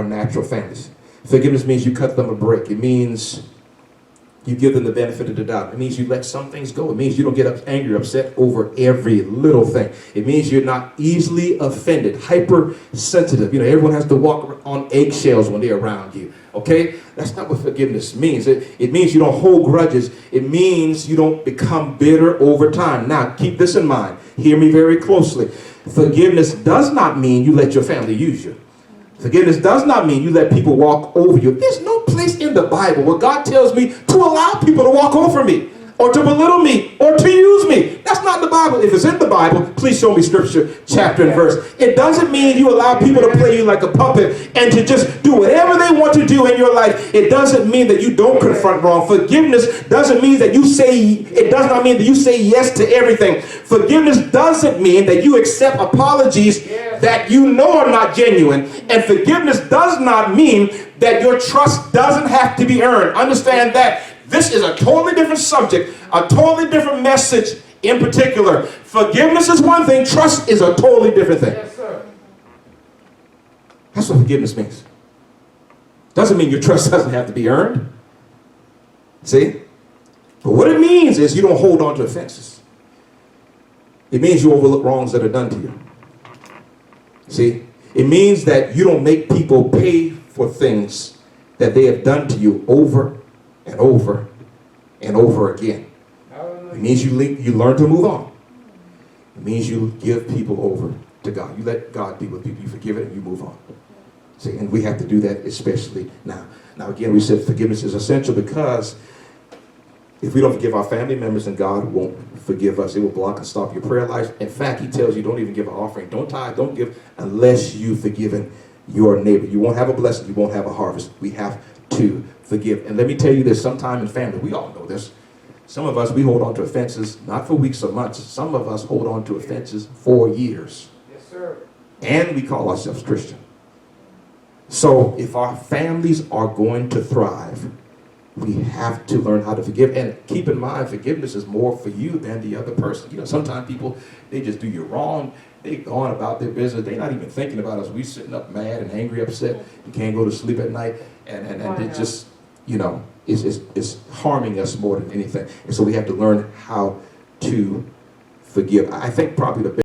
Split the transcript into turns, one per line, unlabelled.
our natural families. Forgiveness means you cut them a break. It means you give them the benefit of the doubt. It means you let some things go. It means you don't get angry, upset over every little thing. It means you're not easily offended, hypersensitive. You know, everyone has to walk on eggshells when they're around you. Okay? That's not what forgiveness means. It means you don't hold grudges. It means you don't become bitter over time. Now, keep this in mind. Hear me very closely. Forgiveness does not mean you let your family use you. Forgiveness does not mean you let people walk over you. There's no place in the Bible where God tells me to allow people to walk over me or to belittle me or to use me. That's not in the Bible. If it's in the Bible, please show me scripture, chapter and verse. It doesn't mean you allow people to play you like a puppet and to just do whatever they want to do in your life. It doesn't mean that you don't confront wrong. Forgiveness doesn't mean that it does not mean that you say yes to everything. Forgiveness doesn't mean that you accept apologies that you know are not genuine. And forgiveness does not mean that your trust doesn't have to be earned. Understand that. This is a totally different subject, a totally different message in particular. Forgiveness is one thing, trust is a totally different thing.
Yes, sir.
That's what forgiveness means. Doesn't mean your trust doesn't have to be earned. See? But what it means is you don't hold on to offenses. It means you overlook wrongs that are done to you. See? It means that you don't make people pay for things that they have done to you over and over and over again. It means you learn to move on. It means you give people over to God. You let God be with people. You forgive it and you move on. See, and we have to do that especially now. Now again, we said forgiveness is essential because if we don't forgive our family members, then God won't forgive us. It will block and stop your prayer life. In fact, he tells you don't even give an offering. Don't tithe, don't give unless you've forgiven your neighbor. You won't have a blessing. You won't have a harvest. We have to forgive. And let me tell you this, sometime in family, we all know this. Some of us, we hold on to offenses, not for weeks or months. Some of us hold on to offenses for years.
Yes, sir.
And we call ourselves Christian. So if our families are going to thrive, we have to learn how to forgive. And keep in mind, forgiveness is more for you than the other person. You know, sometimes people, they just do you wrong. They go on about their business. They're not even thinking about us. We sitting up mad and angry, upset. You can't go to sleep at night. And it just, you know, is harming us more than anything. And so we have to learn how to forgive. I think probably the best